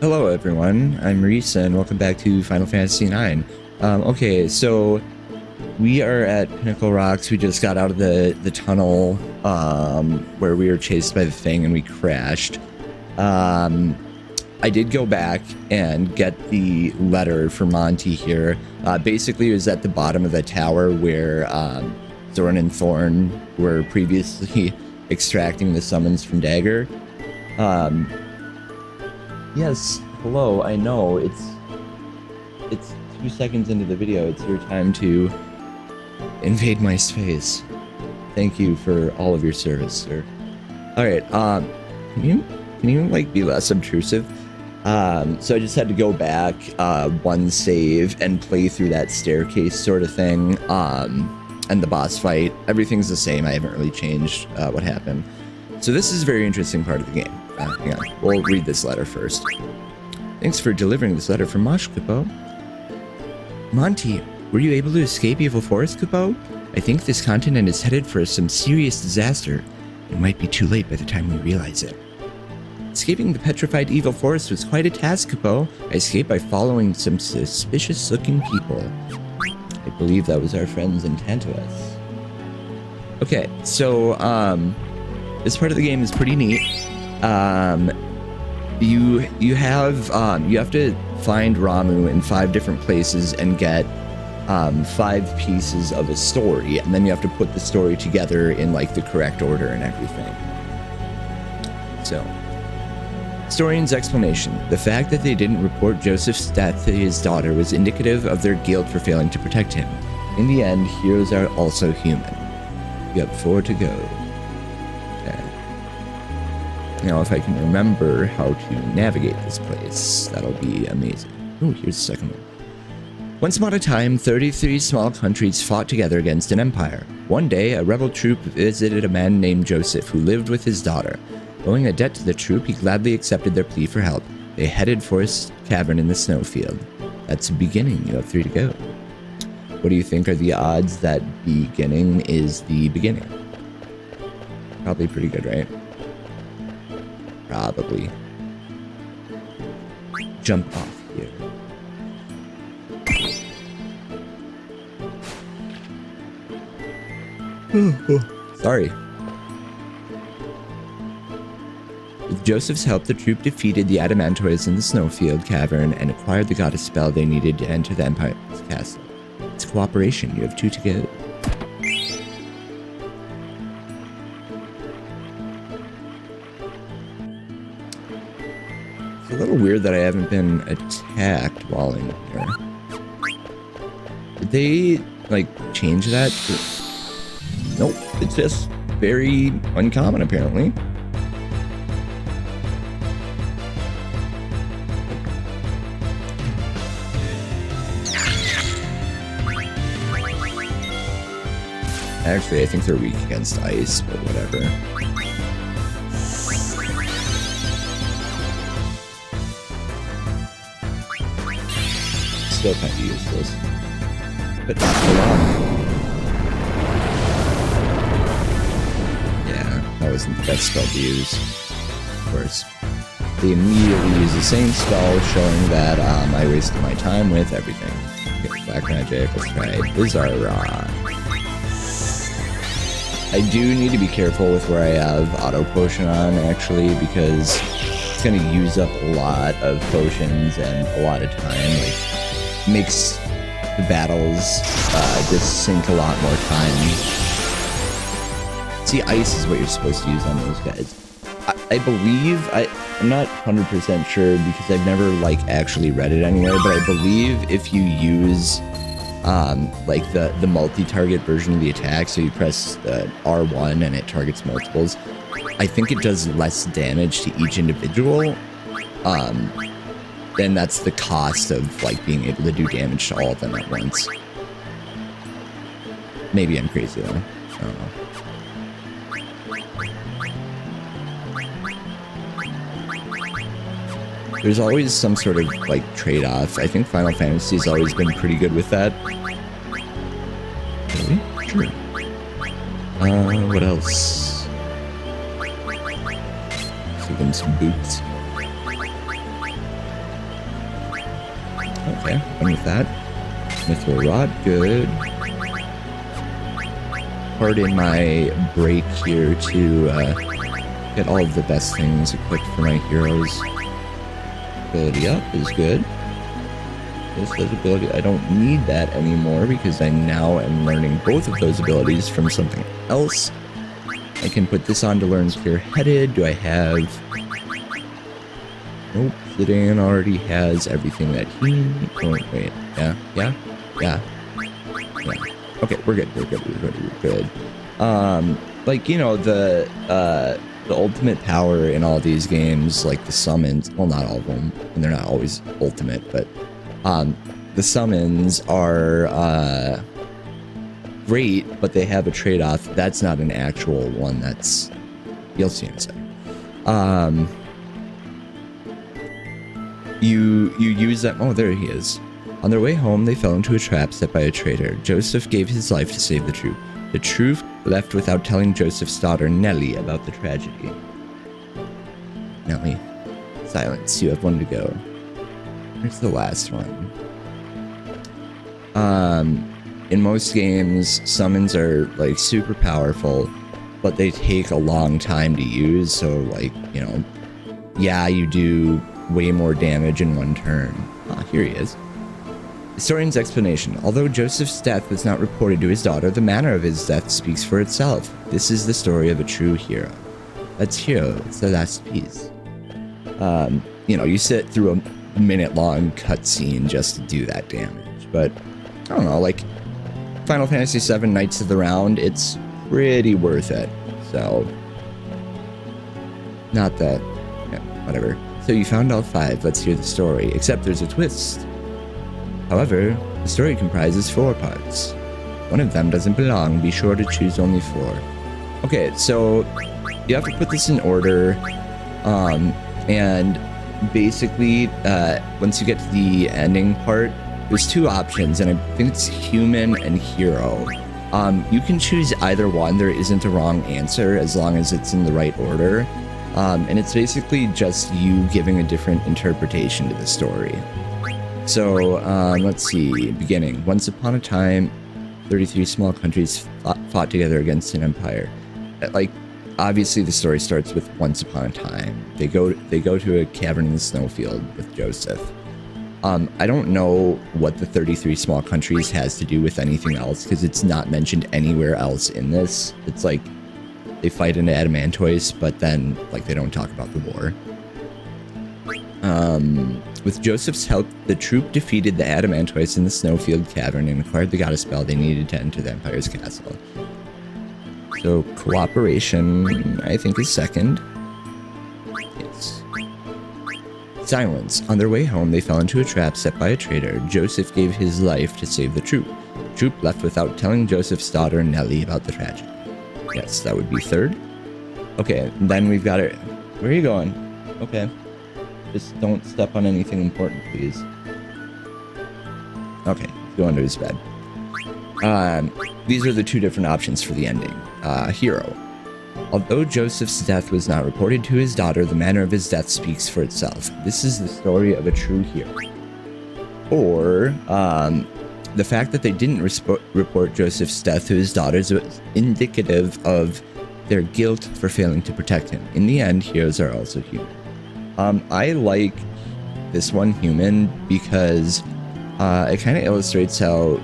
Hello everyone, I'm Reese and welcome back to Final Fantasy IX. Okay, so we are at Pinnacle Rocks. We just got out of the tunnel where we were chased by the thing and we crashed. I did go back and get the letter for Monty here. Basically it was at the bottom of the tower where Zorn and Thorn were previously extracting the summons from Dagger. Yes, hello, I know, it's 2 seconds into the video, it's your time to invade my space. Thank you for all of your service, sir. Alright, can you like be less obtrusive? So I just had to go back, one save and play through that staircase sort of thing, and the boss fight. Everything's the same, I haven't really changed what happened. So this is a very interesting part of the game. Hang on, we'll read this letter first. Thanks for delivering this letter from Mosh, Kupo. Monty, were you able to escape Evil Forest, Kupo? I think this continent is headed for some serious disaster. It might be too late by the time we realize it. Escaping the petrified Evil Forest was quite a task, Kupo. I escaped by following some suspicious-looking people. I believe that was our friends in Tantalus. Okay, so, this part of the game is pretty neat. You have to find Ramu in 5 different places and get 5 pieces of a story, and then you have to put the story together in like the correct order and everything. So, historian's explanation: the fact that they didn't report Joseph's death to his daughter was indicative of their guilt for failing to protect him. In the end, heroes are also human. You have 4 to go. Now, if I can remember how to navigate this place, that'll be amazing. Oh, here's the second one. Once upon a time, 33 small countries fought together against an empire. One day, a rebel troop visited a man named Joseph, who lived with his daughter. Owing a debt to the troop, he gladly accepted their plea for help. They headed for a cavern in the snowfield. That's the beginning. You have 3 to go. What do you think are the odds that beginning is the beginning? Probably pretty good, right? Probably. Jump off here. Sorry. With Joseph's help, the troop defeated the Adamantoids in the Snowfield Cavern and acquired the goddess spell they needed to enter the Empire's castle. It's cooperation. You have 2 to go. It's a little weird that I haven't been attacked while in here. Did they, like, change that? Nope, it's just very uncommon, apparently. Actually, I think they're weak against ice, but whatever. Still kind of useless, but not for long. Yeah, that wasn't the best spell to use, of course. They immediately use the same spell, showing that I wasted my time with everything. Okay, Black Magic, let's try Bizarre. I do need to be careful with where I have Auto Potion on, actually, because it's going to use up a lot of potions and a lot of time. Like, makes the battles just sink a lot more time. See, ice is what you're supposed to use on those guys. I believe, I'm not 100% sure because I've never like actually read it anywhere, but I believe if you use like the multi-target version of the attack, so you press R1 and it targets multiples, I think it does less damage to each individual. Then that's the cost of like being able to do damage to all of them at once. Maybe I'm crazy though. I don't know. There's always some sort of like trade-off. I think Final Fantasy's always been pretty good with that. Really? Sure. What else? Give them some boots. Okay, done with that. Mithril rod, good. Pardon my break here to get all of the best things equipped for my heroes. Ability up is good. This does ability. I don't need that anymore because I now am learning both of those abilities from something else. I can put this on to learn Clear-Headed. Do I have... Nope, Zidane already has everything that he needs. Oh, wait, yeah. Okay, we're good. Like, you know, the ultimate power in all these games, like the summons, well, not all of them, and they're not always ultimate, but the summons are great, but they have a trade-off. That's not an actual one. That's, you'll see in a second. You use them. Oh, there he is. On their way home, they fell into a trap set by a traitor. Joseph gave his life to save the troop. The troop left without telling Joseph's daughter Nellie about the tragedy. Nellie, silence. You have one to go. Here's the last one. In most games, summons are like super powerful, but they take a long time to use. So, like, you know, yeah, you do way more damage in one turn. Ah, here he is. Historian's explanation. Although Joseph's death was not reported to his daughter, the manner of his death speaks for itself. This is the story of a true hero. That's hero. It's the last piece. You know, you sit through a minute-long cutscene just to do that damage. But, I don't know, like, Final Fantasy VII Knights of the Round, it's pretty worth it. So, not that, yeah, whatever. So you found all 5, let's hear the story. Except there's a twist. However, the story comprises 4 parts. One of them doesn't belong, be sure to choose only 4. Okay, so you have to put this in order, and basically, once you get to the ending part, there's 2 options, and I think it's human and hero. You can choose either one, there isn't a wrong answer as long as it's in the right order. And it's basically just you giving a different interpretation to the story. So, let's see, beginning. Once upon a time, 33 small countries fought together against an empire. Like, obviously the story starts with once upon a time. They go to a cavern in the snowfield with Joseph. I don't know what the 33 small countries has to do with anything else, because it's not mentioned anywhere else in this. It's like, they fight into Adamantoise, but then, like, they don't talk about the war. With Joseph's help, the troop defeated the Adamantoise in the Snowfield Cavern and acquired the goddess spell they needed to enter the Empire's castle. So, cooperation, I think, is second. Yes. Silence. On their way home, they fell into a trap set by a traitor. Joseph gave his life to save the troop. The troop left without telling Joseph's daughter, Nellie, about the tragedy. Yes, that would be third. Okay, then we've got it. Where are you going? Okay. Just don't step on anything important, please. Okay, go under his bed. These are the 2 different options for the ending. Hero. Although Joseph's death was not reported to his daughter, the manner of his death speaks for itself. This is the story of a true hero. Or, the fact that they didn't report Joseph's death to his daughters was indicative of their guilt for failing to protect him. In the end, heroes are also human. I like this one, human, because it kind of illustrates how,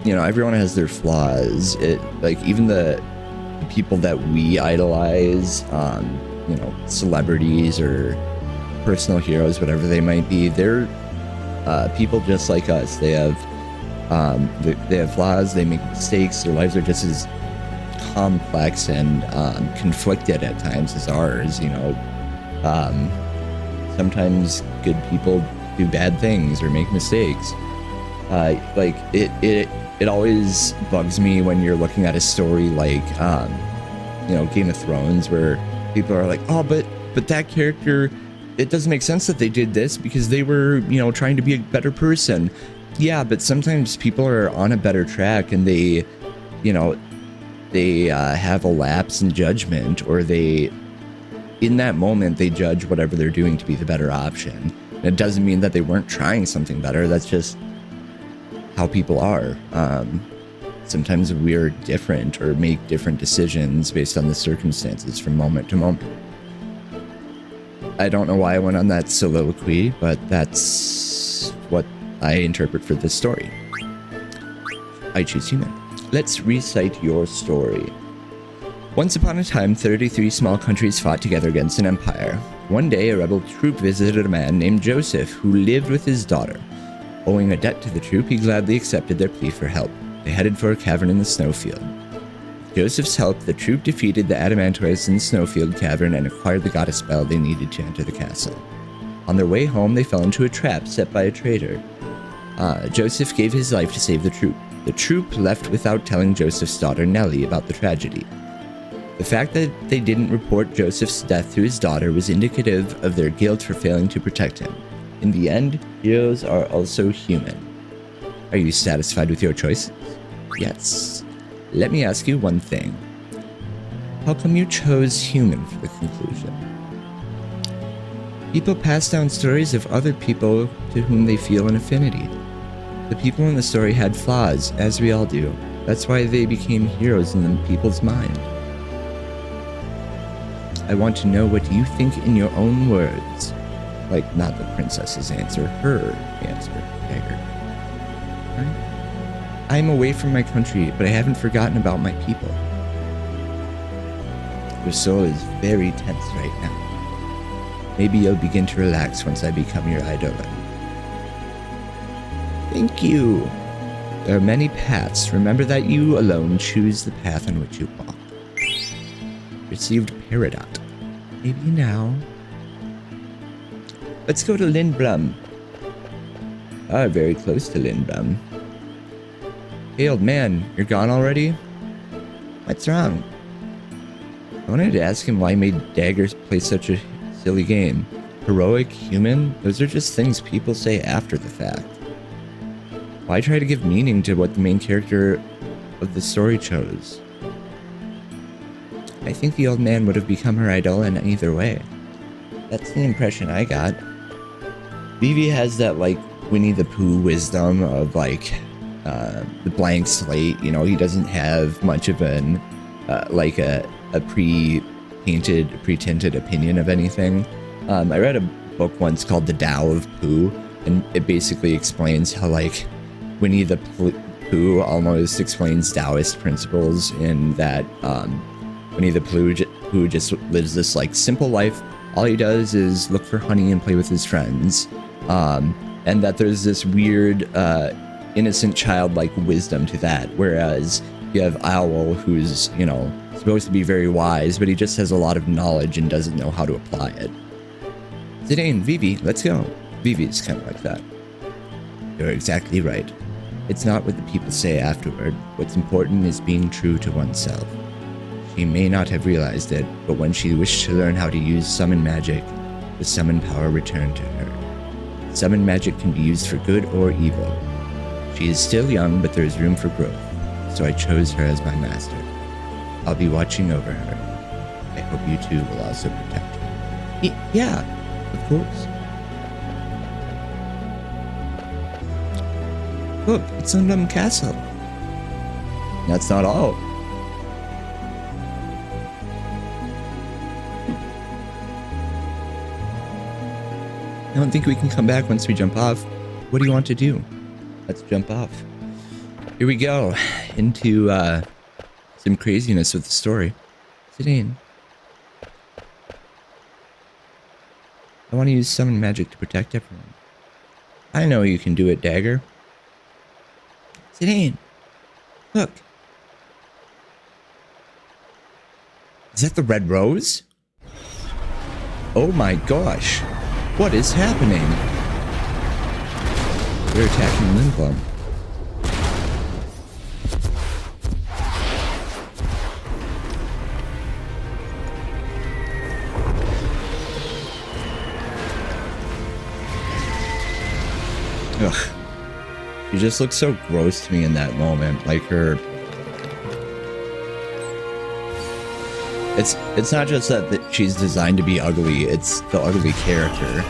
you know, everyone has their flaws. It, like, even the people that we idolize, you know, celebrities or personal heroes, whatever they might be, they're people just like us. They have flaws, they make mistakes, their lives are just as complex and conflicted at times as ours, you know. Sometimes good people do bad things or make mistakes. Like, it always bugs me when you're looking at a story like, you know, Game of Thrones, where people are like, oh, but that character, it doesn't make sense that they did this because they were, you know, trying to be a better person. Yeah, but sometimes people are on a better track and they, you know, they have a lapse in judgment, or they, in that moment, they judge whatever they're doing to be the better option. It doesn't mean that they weren't trying something better. That's just how people are. Sometimes we're different or make different decisions based on the circumstances from moment to moment. I don't know why I went on that soliloquy, but that's what I interpret for this story. I choose human. Let's recite your story. Once upon a time, 33 small countries fought together against an empire. One day, a rebel troop visited a man named Joseph, who lived with his daughter. Owing a debt to the troop, he gladly accepted their plea for help. They headed for a cavern in the snowfield. With Joseph's help, the troop defeated the Adamantoids in the snowfield cavern and acquired the goddess spell they needed to enter the castle. On their way home, they fell into a trap set by a traitor. Joseph gave his life to save the troop. The troop left without telling Joseph's daughter Nellie about the tragedy. The fact that they didn't report Joseph's death to his daughter was indicative of their guilt for failing to protect him. In the end, heroes are also human. Are you satisfied with your choices? Yes. Let me ask you one thing. How come you chose human for the conclusion? People pass down stories of other people to whom they feel an affinity. The people in the story had flaws, as we all do. That's why they became heroes in the people's mind. I want to know what you think in your own words. Like, not the princess's answer, her answer, Dagger. Right? I am away from my country, but I haven't forgotten about my people. Your soul is very tense right now. Maybe you'll begin to relax once I become your idol. Thank you. There are many paths. Remember that you alone choose the path on which you walk. Received Peridot. Maybe now. Let's go to Lindblum. Ah, very close to Lindblum. Hey, old man, you're gone already? What's wrong? I wanted to ask him why he made Dagger play such a silly game. Heroic, human, those are just things people say after the fact. Why try to give meaning to what the main character of the story chose? I think the old man would have become her idol in either way. That's the impression I got. Vivi has that, like, Winnie the Pooh wisdom of, like, the blank slate. You know, he doesn't have much of an, like, a pre-tinted opinion of anything. I read a book once called The Tao of Pooh, and it basically explains how, like, Winnie the Pooh almost explains Taoist principles in that, Winnie the Pooh just lives this, like, simple life. All he does is look for honey and play with his friends. And that there's this weird, innocent childlike wisdom to that. Whereas you have Owl, who's, you know, supposed to be very wise, but he just has a lot of knowledge and doesn't know how to apply it. Zidane, Vivi, let's go. Vivi's kind of like that. You're exactly right. It's not what the people say afterward. What's important is being true to oneself. She may not have realized it, but when she wished to learn how to use summon magic, the summon power returned to her. Summon magic can be used for good or evil. She is still young, but there is room for growth, so I chose her as my master. I'll be watching over her. I hope you two will also protect her. Yeah, of course. Look, it's Lindblum Castle. That's not all. I don't think we can come back once we jump off. What do you want to do? Let's jump off. Here we go. Into some craziness with the story. Zidane. I want to use summon magic to protect everyone. I know you can do it, Dagger. Zidane. Look. Is that the red rose? Oh my gosh. What is happening? They're attacking Lindblum. Ugh. She just looks so gross to me in that moment. Like her... It's not just that she's designed to be ugly, it's the ugly character.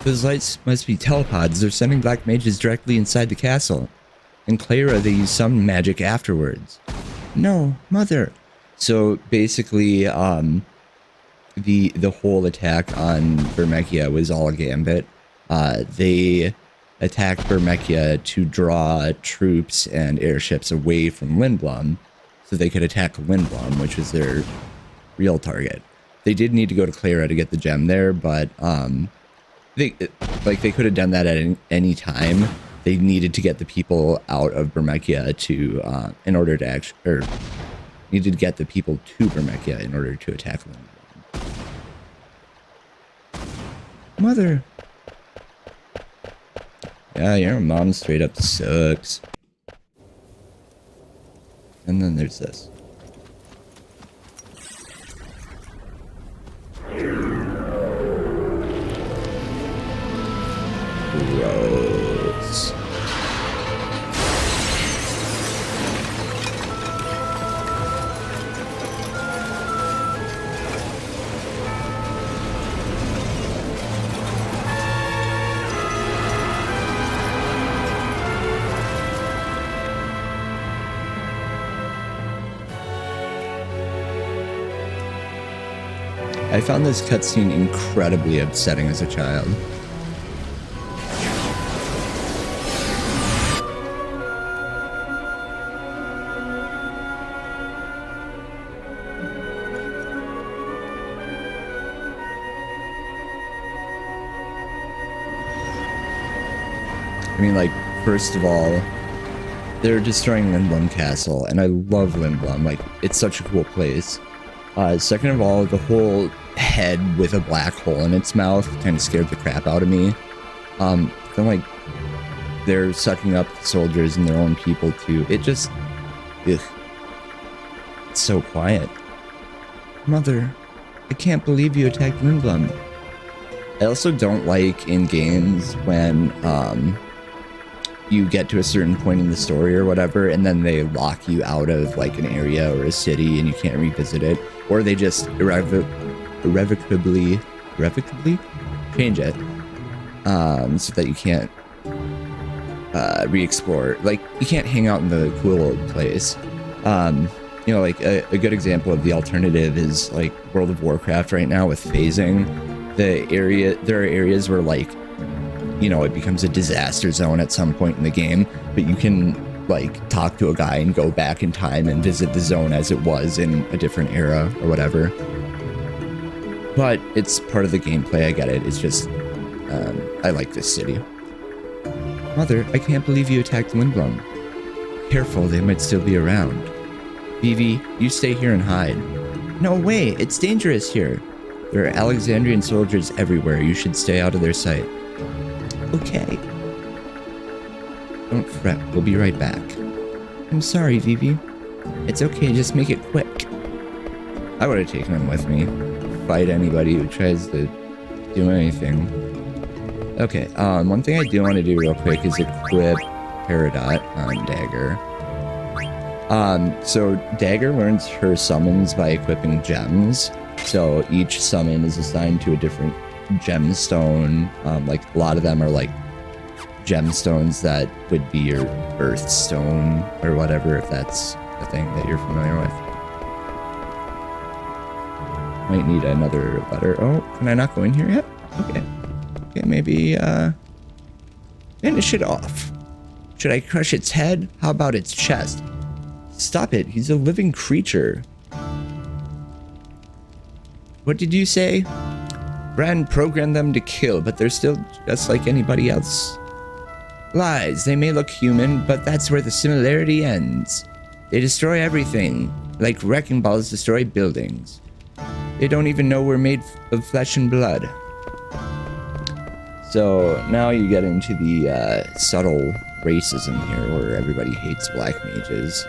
Those lights must be telepods. They're sending black mages directly inside the castle. In Clara, they use some magic afterwards. No, Mother. So basically, the whole attack on Bermechia was all a gambit. They attacked Bermechia to draw troops and airships away from Lindblum, so they could attack Lindblum, which was their real target. They did need to go to Clara to get the gem there, but they could have done that at any time. They needed to get the people out of Bermechia to in order to needed to get the people to Bermechia in order to attack Lindblum. Mother. Yeah, your mom straight up sucks. And then there's this. Gross. I found this cutscene incredibly upsetting as a child. I mean, like, first of all, they're destroying Lindblum Castle, and I love Lindblum. Like, it's such a cool place. Second of all, the whole head with a black hole in its mouth kind of scared the crap out of me. Then, like, they're sucking up soldiers and their own people, too. It just... ugh. It's so quiet. Mother, I can't believe you attacked Lindblum. I also don't like in games when, you get to a certain point in the story or whatever, and then they lock you out of, like, an area or a city and you can't revisit it. Or they just irrevocably change it, so that you can't re-explore. Like, you can't hang out in the cool old place. You know, like, a good example of the alternative is, like, World of Warcraft right now with phasing. There are areas where, like, you know, it becomes a disaster zone at some point in the game, but you can, like, talk to a guy and go back in time and visit the zone as it was in a different era or whatever. But it's part of the gameplay, I get it. It's just, I like this city. Mother, I can't believe you attacked Lindblum. Careful, they might still be around. Vivi, you stay here and hide. No way, it's dangerous here. There are Alexandrian soldiers everywhere. You should stay out of their sight. Okay. Don't fret, we'll be right back. I'm sorry, Vivi. It's okay, just make it quick. I would have taken him with me. Fight anybody who tries to do anything. Okay, one thing I do want to do real quick is equip Peridot on Dagger. So Dagger learns her summons by equipping gems. So each summon is assigned to a different gemstone. Like, a lot of them are like gemstones that would be your earth stone or whatever, if that's a thing that you're familiar with. Might need another letter. Oh, can I not go in here yet? Okay. Okay, maybe finish it off. Should I crush its head? How about its chest? Stop it, he's a living creature. What did you say? Brahne programmed them to kill, but they're still just like anybody else. Lies, they may look human, but that's where the similarity ends. They destroy everything, like wrecking balls destroy buildings. They don't even know we're made of flesh and blood. So now you get into the subtle racism here, where everybody hates black mages.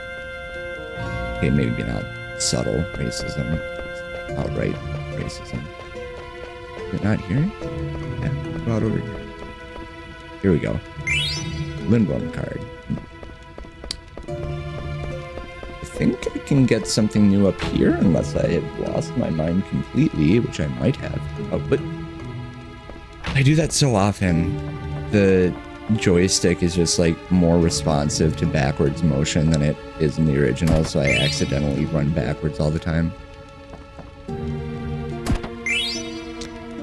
Okay, maybe not subtle racism, outright racism. Is it not here? Yeah, go out over here. Here we go. Lindblum card. I think I can get something new up here, unless I have lost my mind completely, which I might have. Oh, but I I do that so often. The joystick is just like more responsive to backwards motion than it is in the original, so I accidentally run backwards all the time.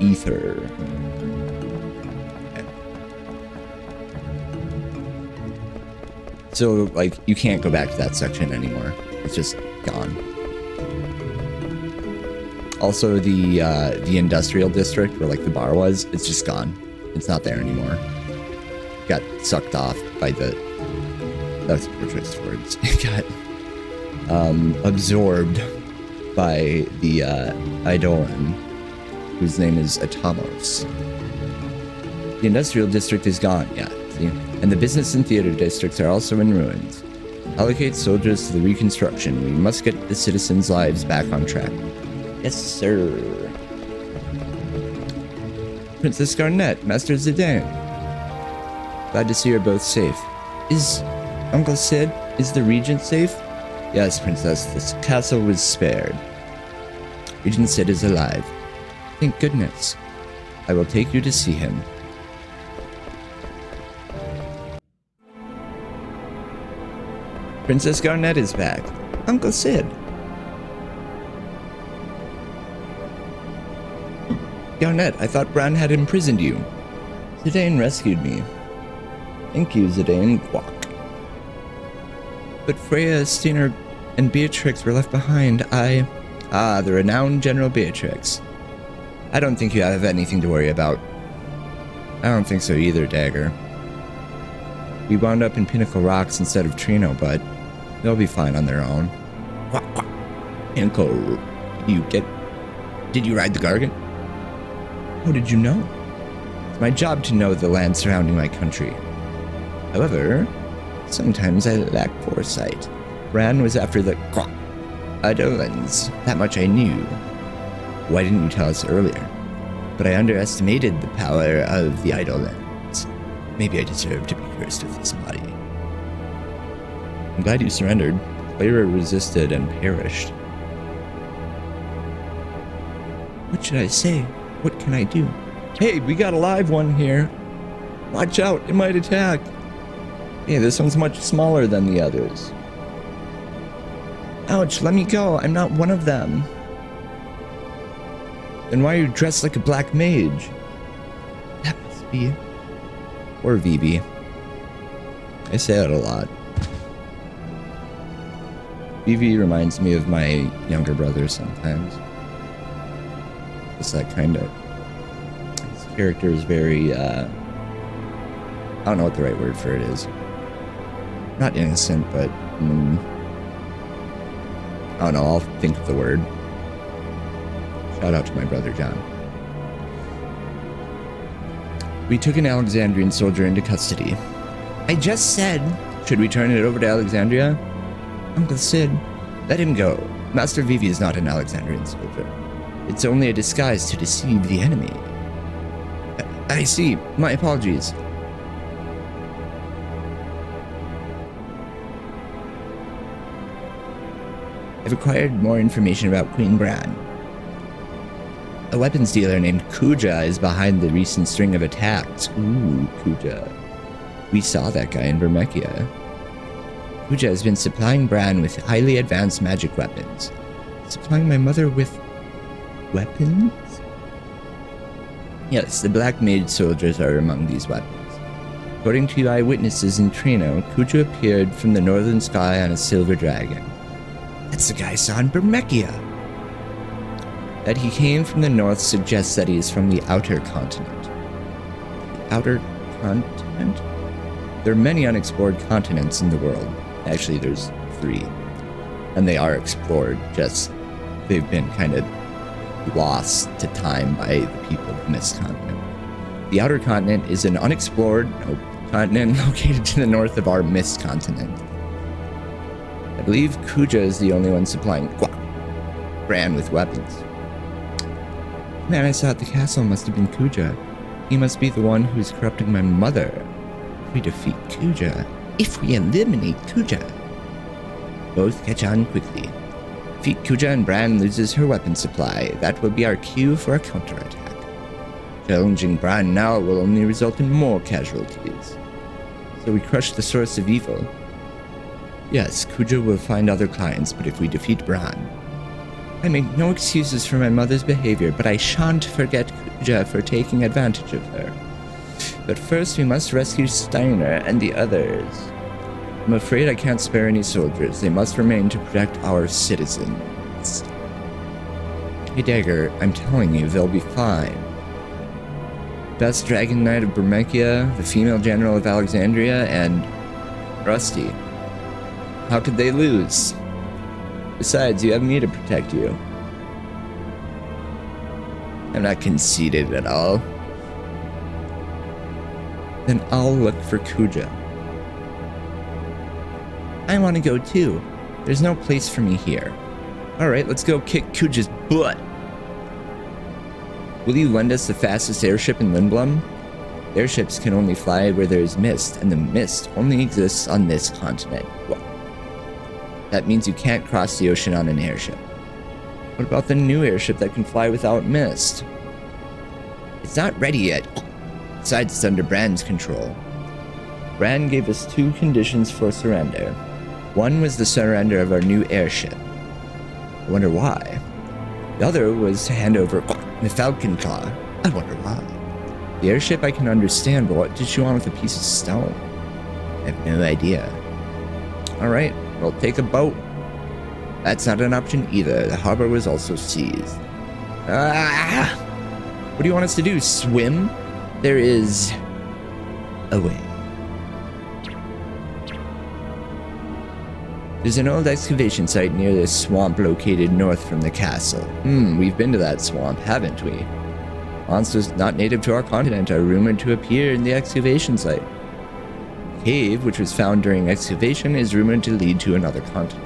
Ether. So, like, you can't go back to that section anymore. It's just gone. Also, the industrial district where, like, the bar was, it's just gone. It's not there anymore. Got sucked off by the... That's the choice words. It got absorbed by the Eidolon, whose name is Atomos. The industrial district is gone, yeah, see? And the business and theater districts are also in ruins. Allocate soldiers to the reconstruction. We must get the citizens' lives back on track. Yes, sir. Princess Garnet, Master Zidane. Glad to see you're both safe. Is Uncle Sid, is the Regent safe? Yes, Princess, this castle was spared. Regent Sid is alive. Thank goodness. I will take you to see him. Princess Garnet is back. Uncle Sid. Garnet, I thought Brahne had imprisoned you. Zidane rescued me. Thank you, Zidane. Quack. But Freya, Steiner, and Beatrix were left behind. The renowned General Beatrix. I don't think you have anything to worry about. I don't think so either, Dagger. We wound up in Pinnacle Rocks instead of Trino, but they'll be fine on their own. Quack, quack. Pinnacle, did you ride the Gargant? How did you know? It's my job to know the land surrounding my country. However, sometimes I lack foresight. Brahne was after the Eidolons. That much I knew. Why didn't you tell us earlier? But I underestimated the power of the Eidolons. Maybe I deserve to be cursed with this body. I'm glad you surrendered. Clara resisted and perished. What should I say? What can I do? Hey, we got a live one here. Watch out, it might attack. Hey, this one's much smaller than the others. Ouch, let me go. I'm not one of them. Then why are you dressed like a black mage? That must be... Or Vivi. I say that a lot. Vivi reminds me of my younger brother sometimes. It's that kind of... His character is very, I don't know what the right word for it is. Not innocent, but... I don't know, I'll think of the word. Shout out to my brother, John. We took an Alexandrian soldier into custody. I just said... Should we turn it over to Alexandria? Uncle Sid, let him go. Master Vivi is not an Alexandrian soldier. It's only a disguise to deceive the enemy. I see. My apologies. I've acquired more information about Queen Brahne. A weapons dealer named Kuja is behind the recent string of attacks. Ooh, Kuja. We saw that guy in Bermechia. Kuja has been supplying Brahne with highly advanced magic weapons. Supplying my mother with... weapons? Yes, the Black Mage soldiers are among these weapons. According to eyewitnesses in Trino, Kuja appeared from the northern sky on a silver dragon. That's the guy I saw in Bermechia. That he came from the north suggests that he is from the outer continent. The outer continent? There are many unexplored continents in the world. Actually, there's 3. And they are explored, just they've been kind of lost to time by the people of the Mist Continent. The outer continent is an unexplored continent located to the north of our Mist Continent. I believe Kuja is the only one supplying Brahne with weapons. The man I saw at the castle must have been Kuja. He must be the one who's corrupting my mother. If we defeat Kuja, if we eliminate Kuja, both catch on quickly. Defeat Kuja and Brahne loses her weapon supply. That will be our cue for a counterattack. Challenging Brahne now will only result in more casualties. So we crush the source of evil. Yes, Kuja will find other clients, but if we defeat Brahne... I make no excuses for my mother's behavior, but I shan't forget Kuja for taking advantage of her. But first we must rescue Steiner and the others. I'm afraid I can't spare any soldiers. They must remain to protect our citizens. Hey Dagger, I'm telling you, they'll be fine. Best Dragon Knight of Bermechia, the female general of Alexandria, and Rusty. How could they lose? Besides, you have me to protect you. I'm not conceited at all. Then I'll look for Kuja. I want to go too. There's no place for me here. Alright, let's go kick Kuja's butt. Will you lend us the fastest airship in Lindblum? Airships can only fly where there is mist, and the mist only exists on this continent. Well, that means you can't cross the ocean on an airship. What about the new airship that can fly without mist? It's not ready yet. Besides, it's under Brahne's control. Brahne gave us 2 conditions for surrender. One was the surrender of our new airship. I wonder why. The other was to hand over the Falcon Claw. I wonder why. The airship I can understand, but what did she want with a piece of stone? I have no idea. Alright, we'll take a boat. That's not an option either. The harbor was also seized. Ah! What do you want us to do? Swim? There is a way. There's an old excavation site near this swamp located north from the castle. We've been to that swamp, haven't we? Monsters not native to our continent are rumored to appear in the excavation site. The cave, which was found during excavation, is rumored to lead to another continent.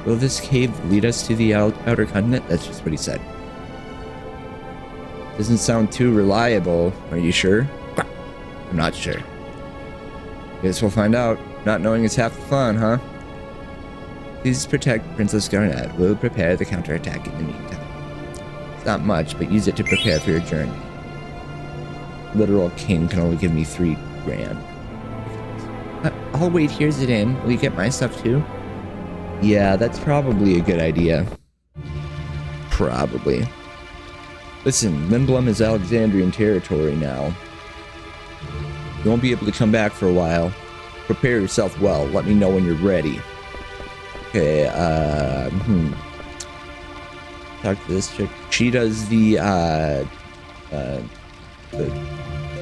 Will this cave lead us to the outer continent? That's just what he said. Doesn't sound too reliable. Are you sure? I'm not sure. Guess we'll find out. Not knowing is half the fun, huh? Please protect Princess Garnet. We'll prepare the counterattack in the meantime. It's not much, but use it to prepare for your journey. Literal king can only give me 3 grand. I'll wait here, Zidane. Will you get my stuff too? Yeah, that's probably a good idea. Probably. Listen, Lindblum is Alexandrian territory now. You won't be able to come back for a while. Prepare yourself well. Let me know when you're ready. Okay, talk to this chick. She does the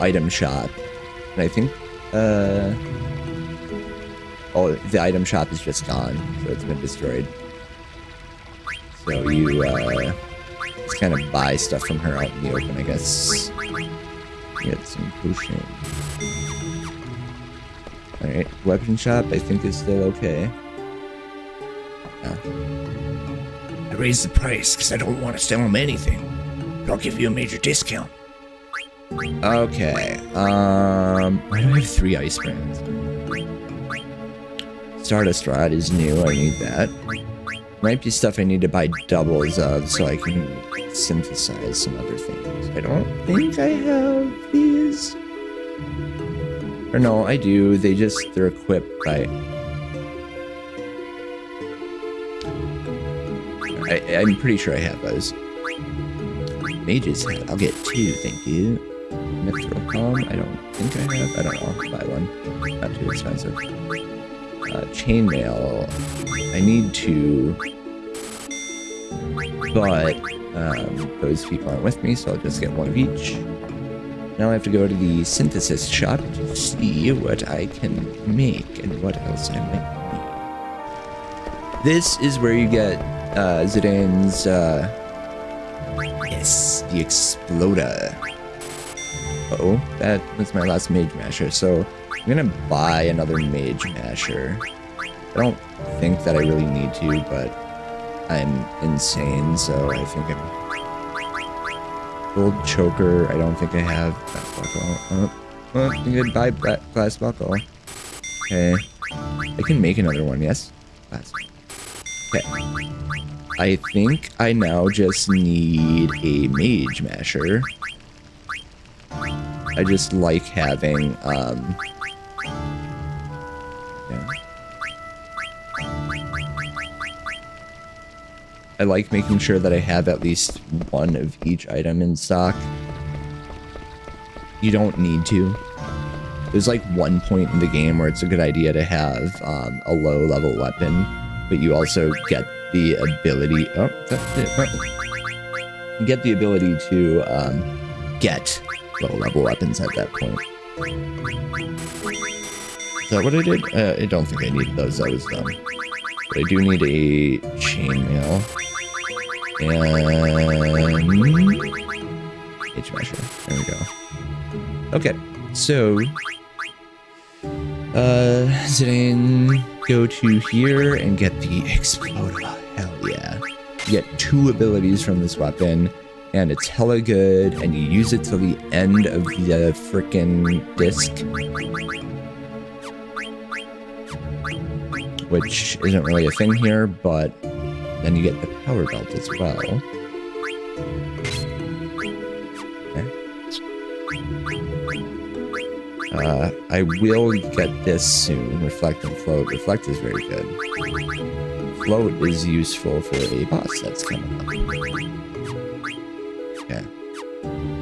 item shop. And I think, oh, the item shop is just gone, so it's been destroyed. So you, just kind of buy stuff from her out in the open, I guess. Get some potion. Alright, weapon shop I think is still okay. Yeah. I raised the price because I don't want to sell him anything. But I'll give you a major discount. Okay, why do I have 3 ice brands? Stardust Rod is new, I need that. Might be stuff I need to buy doubles of so I can synthesize some other things. I don't think I have these. Or no, I do. They're equipped by... I'm pretty sure I have those. Mage's Head. I'll get 2, thank you. Mithril Palm. I don't think I have. I don't know. I'll buy one. Not too expensive. Chainmail. I need 2. But those people aren't with me, so I'll just get 1 of each. Now I have to go to the synthesis shop to see what I can make and what else I might need. This is where you get Zidane's, yes, the Exploder. Uh-oh, that was my last Mage Masher, so I'm gonna buy another Mage Masher. I don't think that I really need to, but I'm insane, so I think I'm... Gold Choker, I don't think I have. Glass Buckle. Oh, I can buy Glass Buckle. Okay. I can make another one, yes? Glass. Okay. I think I now just need a Mage Masher. I just like having, yeah. I like making sure that I have at least one of each item in stock. You don't need to. There's like one point in the game where it's a good idea to have a low level weapon, but you also get the ability, get the ability to get low level weapons at that point. Is that what I did? I don't think I needed those. That was dumb. But I do need a chainmail. And H-Masher. There we go. Okay, so Zidane, go to here and get the Exploder. Hell yeah. You get 2 abilities from this weapon, and it's hella good, and you use it till the end of the frickin' disc. Which isn't really a thing here, but then you get the power belt as well. Okay. I will get this soon. Reflect and float. Reflect is very good. Float is useful for a boss that's coming up. Yeah.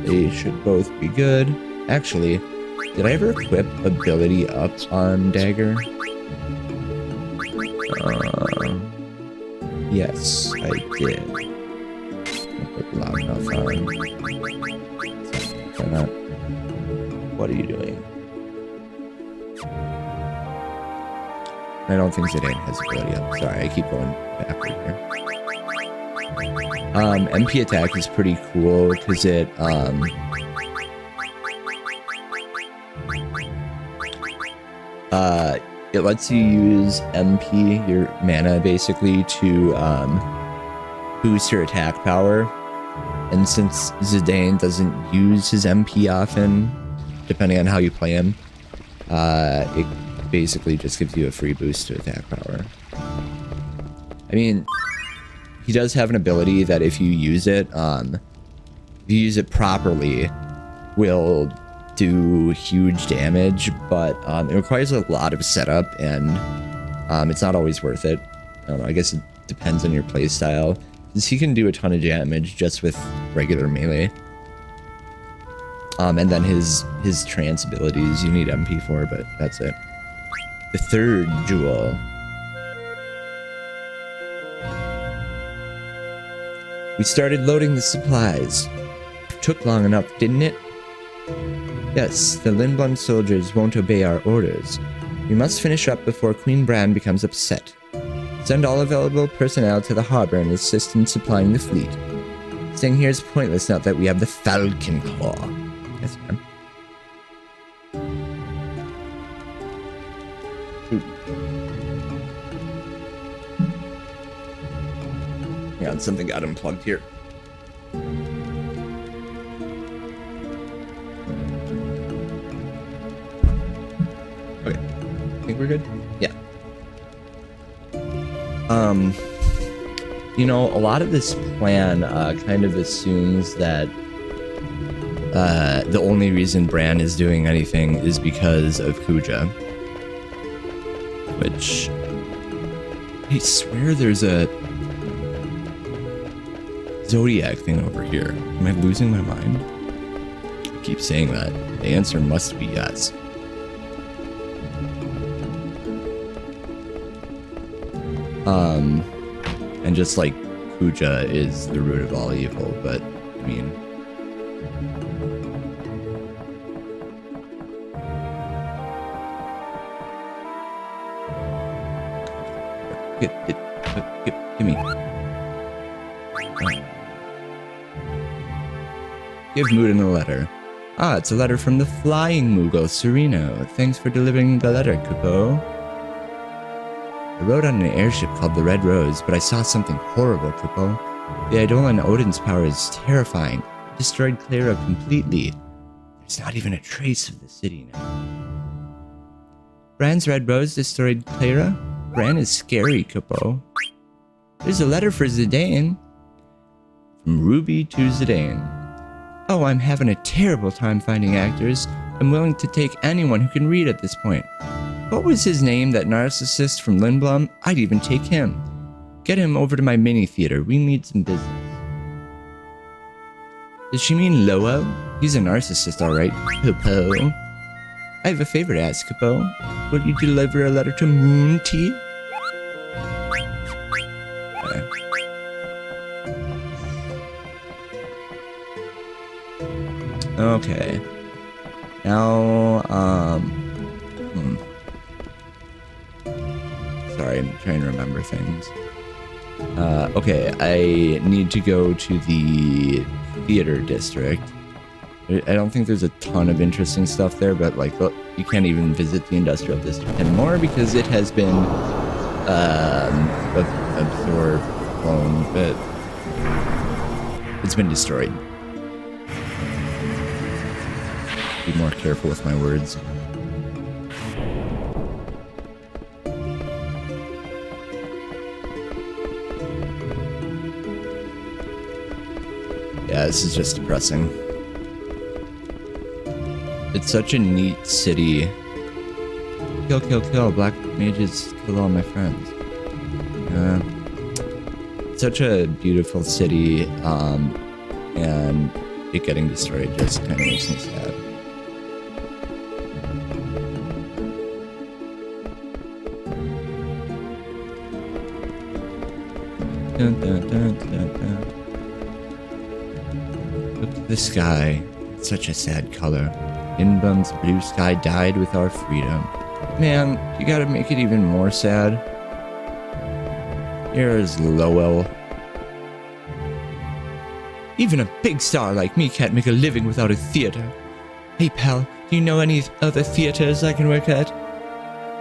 They should both be good. Actually, did I ever equip ability up on Dagger? Yes, I did. Put loud enough on. What are you doing? I don't think Zidane has ability up. Sorry, I keep going backward here. MP attack is pretty cool because it it lets you use MP, your mana, basically, to boost your attack power. And since Zidane doesn't use his MP often, depending on how you play him, it basically just gives you a free boost to attack power. I mean, he does have an ability that if you use it properly, will do huge damage, but it requires a lot of setup, and it's not always worth it. I don't know, I guess it depends on your playstyle, since he can do a ton of damage just with regular melee. And then his trance abilities you need MP for, but that's it. The third jewel. We started loading the supplies. Took long enough, didn't it? Yes, the Lindblum soldiers won't obey our orders. We must finish up before Queen Brahne becomes upset. Send all available personnel to the harbor and assist in supplying the fleet. Staying here is pointless now that we have the Falcon Claw. Yes, ma'am. Yeah, something got unplugged here. Okay, I think we're good. Yeah. You know, a lot of this plan kind of assumes that the only reason Brahne is doing anything is because of Kuja. Which, I swear there's a Zodiac thing over here. Am I losing my mind? I keep saying that. The answer must be yes. And just like Kuja is the root of all evil, but I mean, give me. Give Mudan a letter. Ah, it's a letter from the flying Mughal, Sereno. Thanks for delivering the letter, Kupo. I rode on an airship called the Red Rose, but I saw something horrible, Kupo. The Eidolon Odin's power is terrifying. It destroyed Clara completely. There's not even a trace of the city now. Brahne's Red Rose destroyed Clara? Brahne is scary, Kupo. There's a letter for Zidane. From Ruby to Zidane. Oh, I'm having a terrible time finding actors. I'm willing to take anyone who can read at this point. What was his name, that narcissist from Lindblum? I'd even take him. Get him over to my mini theater. We need some business. Does she mean Lowell? He's a narcissist, alright. Popo. I have a favor to ask, Capo. Will you deliver a letter to Moon Tea? Okay. Now, Sorry, I'm trying to remember things. Okay, I need to go to the theater district. I don't think there's a ton of interesting stuff there, but like, look, you can't even visit the industrial district anymore because it has been absorbed, but it's been destroyed. Be more careful with my words. Yeah, this is just depressing. It's such a neat city. Kill, kill, kill. Black mages kill all my friends. Such a beautiful city, and it getting destroyed just kind of makes me sad. Dun, dun, dun, dun, dun. Look at the sky. It's such a sad color. Lindblum's blue sky died with our freedom. Man, you gotta make it even more sad. Here's Lowell. Even a big star like me can't make a living without a theater. Hey pal, do you know any other theaters I can work at?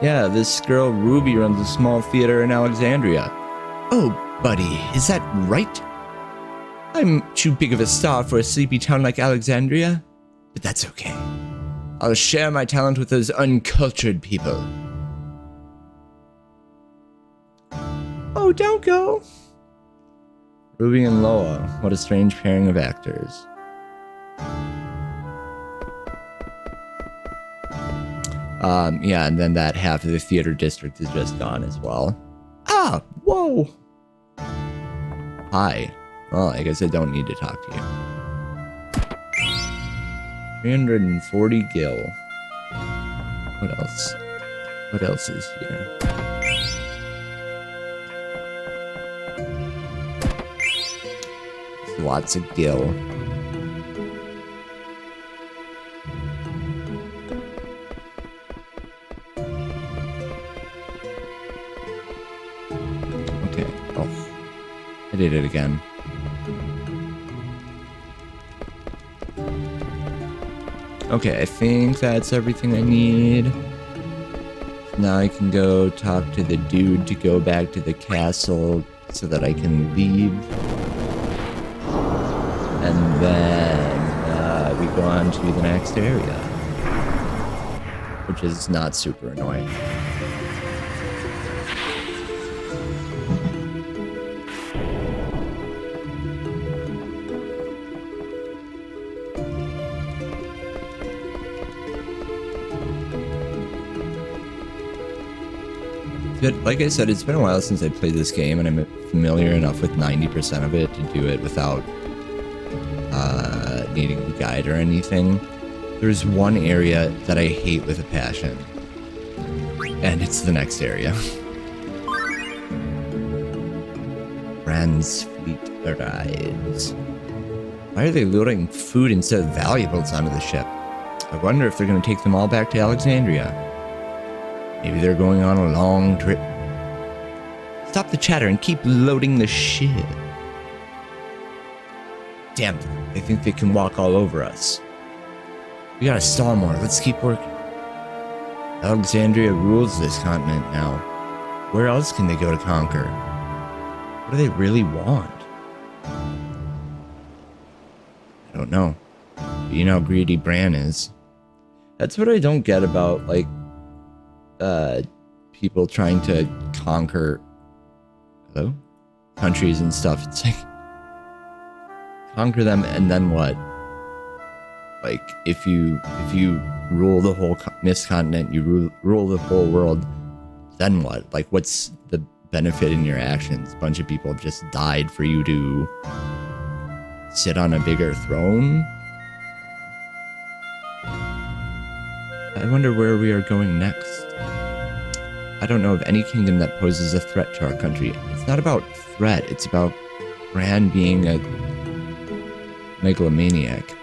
Yeah, this girl Ruby runs a small theater in Alexandria. Oh, buddy, is that right? I'm too big of a star for a sleepy town like Alexandria, but that's okay. I'll share my talent with those uncultured people. Oh, don't go. Ruby and Loa, what a strange pairing of actors. Yeah, and then that half of the theater district is just gone as well. Ah, whoa. Hi. Well, I guess I don't need to talk to you. 340 gil. What else? What else is here? Lots of gil. Okay. Oh, I did it again. Okay, I think that's everything I need. Now I can go talk to the dude to go back to the castle so that I can leave. And then we go on to the next area, which is not super annoying. But like I said, it's been a while since I played this game, and I'm familiar enough with 90% of it to do it without needing a guide or anything. There's one area that I hate with a passion, and it's the next area. Brahne's fleet arrives. Why are they loading food instead of valuables onto the ship? I wonder if they're going to take them all back to Alexandria. Maybe they're going on a long trip. Stop the chatter and keep loading the ship. Damn, they think they can walk all over us. We gotta stall more. Let's keep working. Alexandria rules this continent now. Where else can they go to conquer? What do they really want? I don't know. But you know how greedy Brahne is. That's what I don't get about, like, people trying to conquer countries and stuff. It's like, conquer them and then what? Like, if you rule the whole this continent, you rule the whole world, then what? Like, what's the benefit in your actions? A bunch of people have just died for you to sit on a bigger throne? I wonder where we are going next. I don't know of any kingdom that poses a threat to our country. It's not about threat, it's about Brahne being a megalomaniac.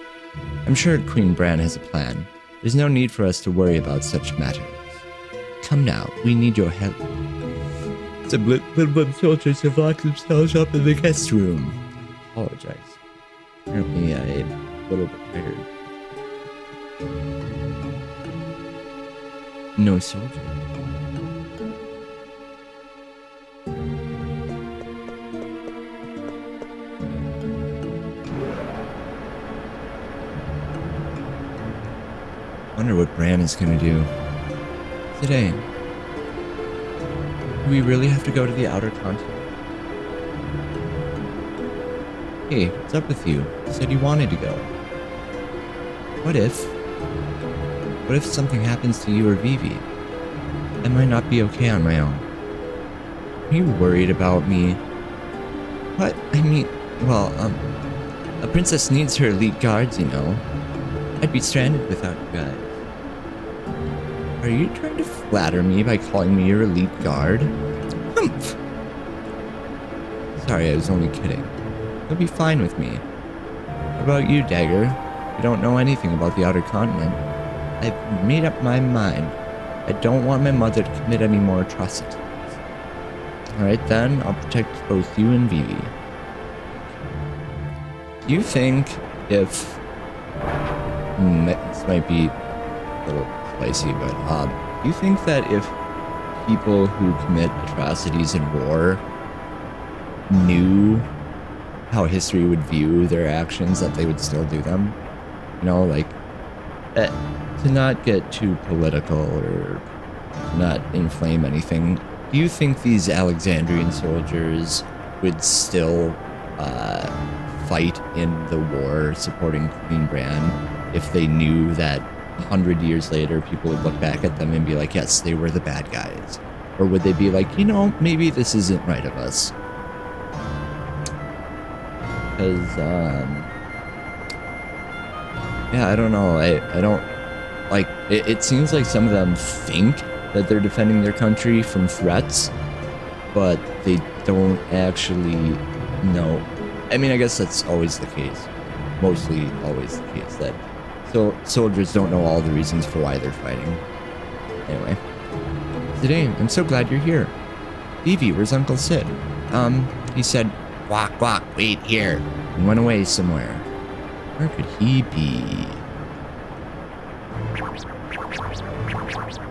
I'm sure Queen Brahne has a plan. There's no need for us to worry about such matters. Come now, we need your help. Some Lindblum soldiers have locked themselves up in the guest room. Apologize. Apparently I'm a little bit tired. No soldier. Wonder what Brahne is gonna do today. Do we really have to go to the outer continent? Hey, what's up with you? You said you wanted to go. What if something happens to you or Vivi? I might not be okay on my own. Are you worried about me? What? I mean, well, a princess needs her elite guards, you know. I'd be stranded without you guys. Are you trying to flatter me by calling me your elite guard? Humph! Sorry, I was only kidding. You'll be fine with me. What about you, Dagger? You don't know anything about the outer continent. I've made up my mind. I don't want my mother to commit any more atrocities. Alright then, I'll protect both you and Vivi. Do you think if... this might be a little spicy, but do you think that if people who commit atrocities in war knew how history would view their actions, that they would still do them? You know, like, to not get too political or not inflame anything, do you think these Alexandrian soldiers would still fight in the war supporting Queen Brahne if they knew that 100 years later people would look back at them and be like, yes, they were the bad guys? Or would they be like, you know, maybe this isn't right of us? Because, yeah, I don't know. I don't, like, it seems like some of them think that they're defending their country from threats, but they don't actually know. I mean, I guess that's always the case. Mostly always the case, that soldiers don't know all the reasons for why they're fighting. Anyway. Today, I'm so glad you're here. Vivi, where's Uncle Sid? He said, "Walk, walk, wait here," and went away somewhere. Where could he be?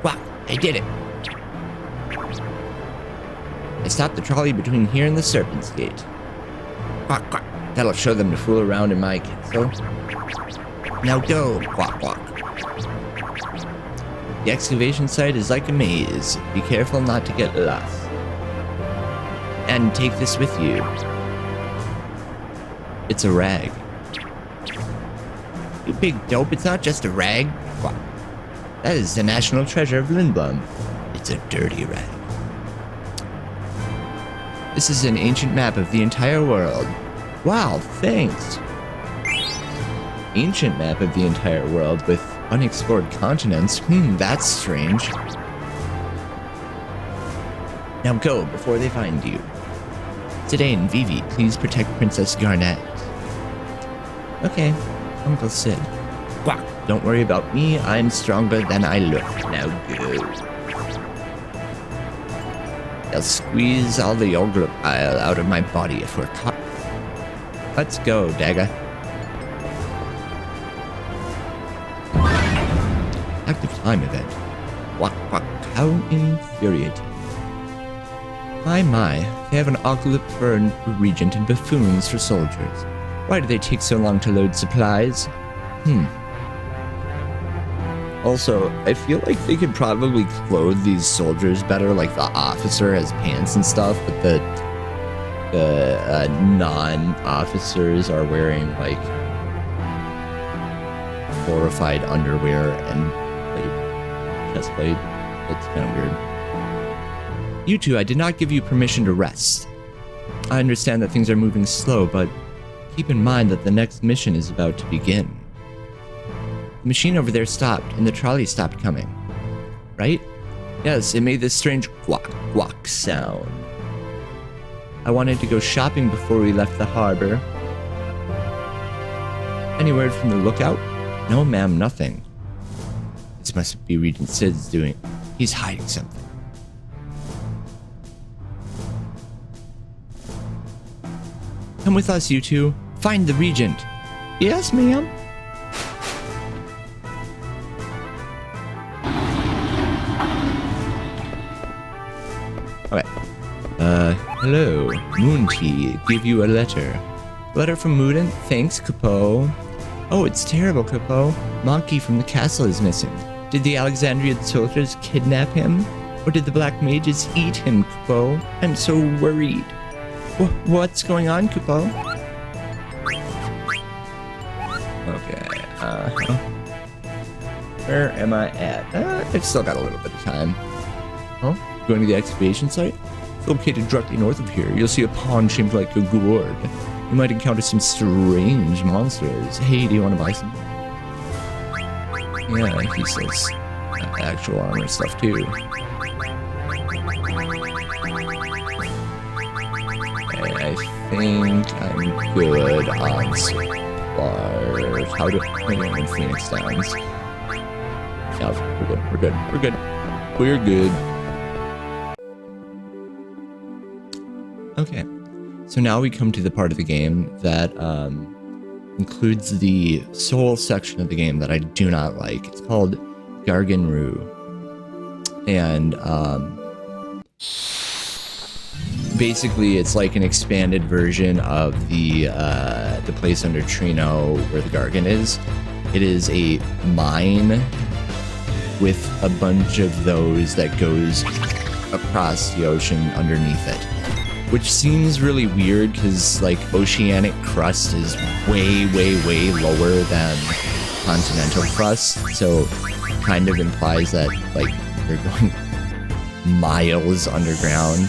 Walk, I did it. I stopped the trolley between here and the Serpent's Gate. Quack, quack. That'll show them to fool around in my castle. Now go, quack, quack. The excavation site is like a maze. Be careful not to get lost. And take this with you. It's a rag. You big dope, it's not just a rag. Quack. That is the national treasure of Lindblum. It's a dirty rag. This is an ancient map of the entire world. Wow, thanks. Ancient map of the entire world with unexplored continents. That's strange. Now go before they find you. Today and Vivi, please protect Princess Garnet. Okay, Uncle Sid. Quack, don't worry about me. I'm stronger than I look. Now go. They'll squeeze all the yogurt bile out of my body if we're caught. Let's go, Dagger. Active time event. Quack, quack, how infuriating. My, they have an oculip for a regent and buffoons for soldiers. Why do they take so long to load supplies? Also, I feel like they could probably clothe these soldiers better, like the officer has pants and stuff, but the non-officers are wearing, like, glorified underwear and chest plate. It's kind of weird. You two, I did not give you permission to rest. I understand that things are moving slow, but keep in mind that the next mission is about to begin. The machine over there stopped, and the trolley stopped coming. Right? Yes, it made this strange guac guac sound. I wanted to go shopping before we left the harbor. Any word from the lookout? No, ma'am, nothing. This must be Regent Sid's doing. He's hiding something. Come with us, you two. Find the Regent. Yes, ma'am. Okay. Hello. Moon Tea. Give you a letter. Letter from Mooden? Thanks, Capo. Oh, it's terrible, Capo. Monkey from the castle is missing. Did the Alexandrian soldiers kidnap him? Or did the black mages eat him, Capo? I'm so worried. What's going on, Capo? Okay, where am I at? I've still got a little bit of time. Oh, going to the excavation site? It's located directly north of here. You'll see a pond shaped like a gourd. You might encounter some strange monsters. Hey, do you want to buy some? Yeah, he says actual armor stuff too. I think I'm good on supplies. How do I in Phoenix Downs? Yeah, we're good. Okay, so now we come to the part of the game that includes the soul section of the game that I do not like. It's called Garganru. And basically it's like an expanded version of the place under Trino where the Gargan is. It is a mine with a bunch of those that goes across the ocean underneath it, which seems really weird because like oceanic crust is way lower than continental crust, so it kind of implies that like they're going miles underground.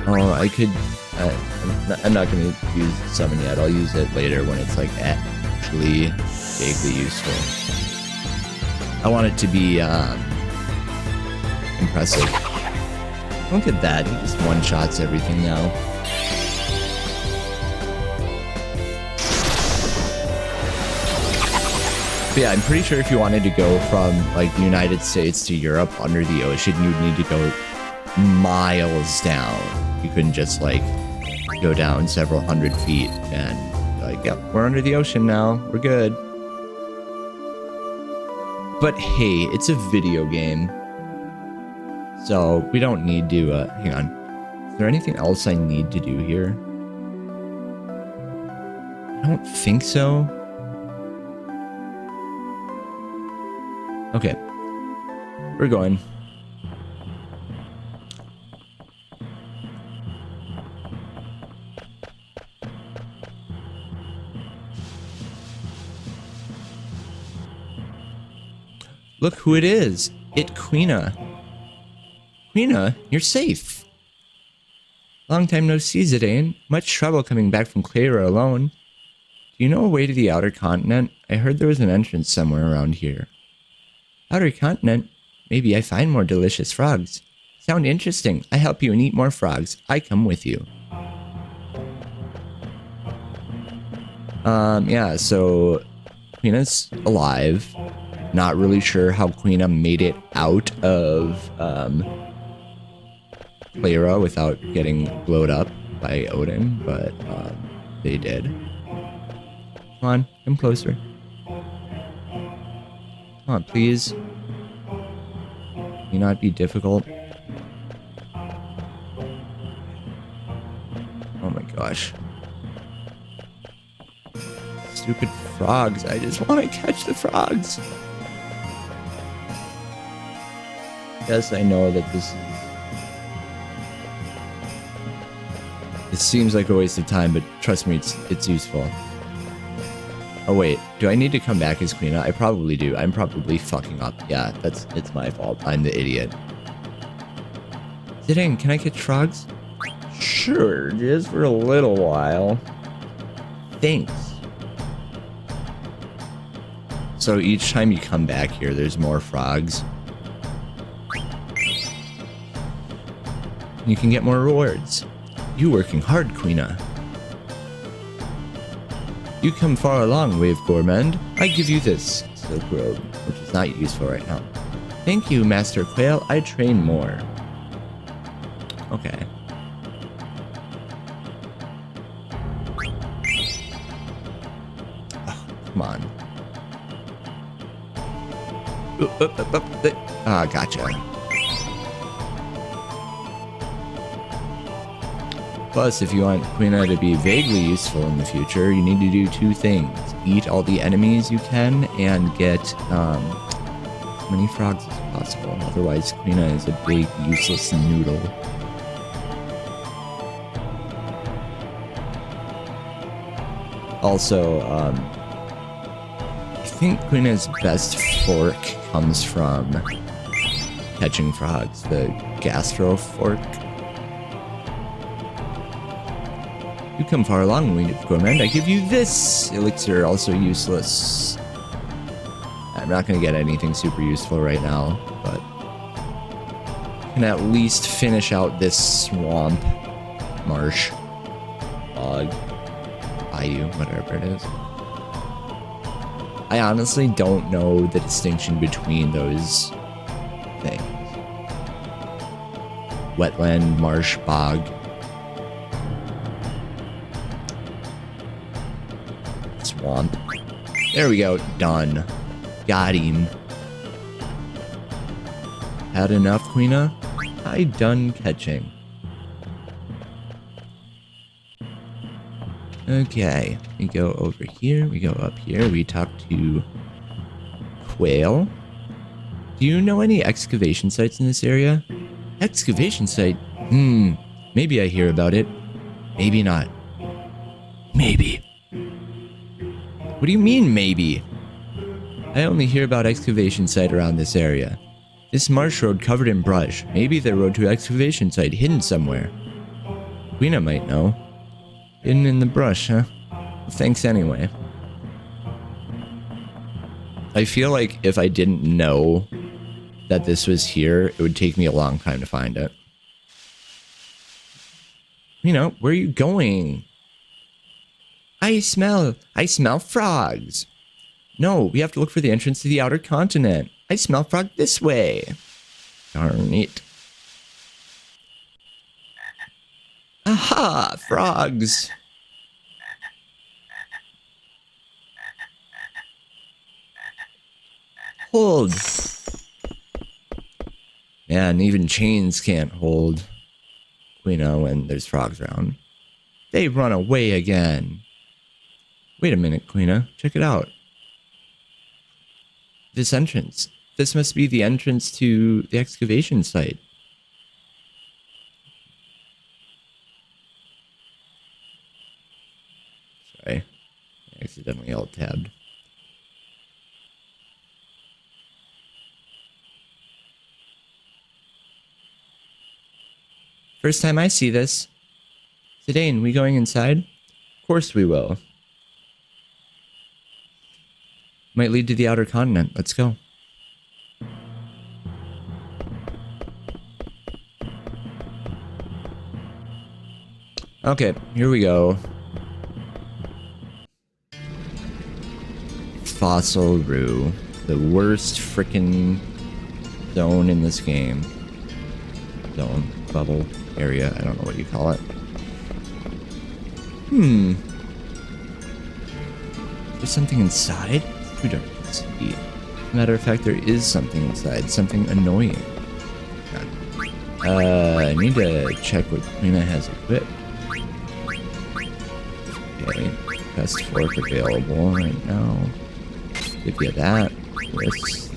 I could I'm not going to use summon yet. I'll use it later when it's like actually vaguely useful. I want it to be impressive. Look at that, he just one-shots everything now. But yeah, I'm pretty sure if you wanted to go from like the United States to Europe under the ocean, you'd need to go miles down. You couldn't just like go down several hundred feet and like, yep, we're under the ocean now, we're good. But hey, it's a video game. So we don't need to, hang on. Is there anything else I need to do here? I don't think so. Okay. We're going. Look who it is. It's Queena. Queena, you're safe. Long time no see, Zidane. Much trouble coming back from Clara alone. Do you know a way to the outer continent? I heard there was an entrance somewhere around here. Outer continent? Maybe I find more delicious frogs. Sound interesting. I help you and eat more frogs. I come with you. Yeah, so Queena's alive. Not really sure how Queena made it out of Clara without getting blowed up by Odin, but they did. Come on, come closer. Come on, please. Can you not be difficult? Oh my gosh. Stupid frogs. I just want to catch the frogs. Yes, I know that this seems like a waste of time, but trust me, it's useful. Oh wait, do I need to come back as Queen? I probably do. I'm probably fucking up. Yeah, it's my fault. I'm the idiot. Zidane, can I catch frogs? Sure, just for a little while. Thanks. So each time you come back here, there's more frogs. You can get more rewards. You working hard, Queena. You come far along, Wave Gourmand. I give you this silk robe, which is not useful right now. Thank you, Master Quail. I train more. Okay. Oh, come on. Ah, gotcha. Plus, if you want Queena to be vaguely useful in the future, you need to do two things. Eat all the enemies you can, and get as many frogs as possible. Otherwise, Queena is a big, useless noodle. Also, I think Queena's best fork comes from catching frogs. The gastro fork. You come far along, Winged Gourmand. I give you this elixir, also useless. I'm not going to get anything super useful right now, but I can at least finish out this swamp, marsh, bog, bayou, whatever it is. I honestly don't know the distinction between those things. Wetland, marsh, bog. Swamp. There we go. Done. Got him. Had enough, Queena? I done catching. Okay. We go over here. We go up here. We talk to Quail. Do you know any excavation sites in this area? Excavation site? Maybe I hear about it. Maybe not. Maybe. What do you mean, maybe? I only hear about excavation site around this area. This marsh road covered in brush. Maybe the road to excavation site hidden somewhere. Queena might know. Hidden in the brush, huh? Well, thanks anyway. I feel like if I didn't know that this was here, it would take me a long time to find it. You know, where are you going? I smell frogs. No, we have to look for the entrance to the outer continent. I smell frog this way. Darn it. Aha, frogs. Hold. Man, even chains can't hold. We know when there's frogs around. They run away again. Wait a minute, Queena. Check it out. This entrance. This must be the entrance to the excavation site. Sorry. I accidentally alt-tabbed. First time I see this. Zidane, we going inside? Of course we will. Might lead to the outer continent. Let's go. Okay, here we go. Fossil Roo. The worst frickin' zone in this game. Zone, bubble, area, I don't know what you call it. There's something inside? Too dark to see. Matter of fact, there is something inside. Something annoying. I need to check what Queena has equipped. Okay. Best fork available right now. Give you that. This.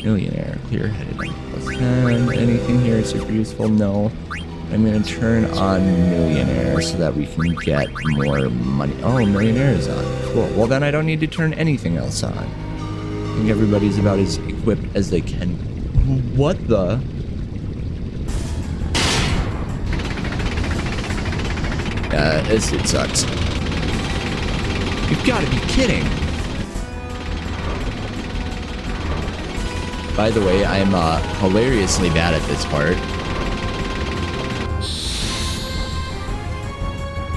Millionaire. Clear-headed. +10. Anything here super useful? No. I'm gonna turn on Millionaire so that we can get more money. Oh, Millionaire is on. Cool. Well, then I don't need to turn anything else on. I think everybody's about as equipped as they can. What the? This it sucks. You've got to be kidding. By the way, I'm hilariously bad at this part.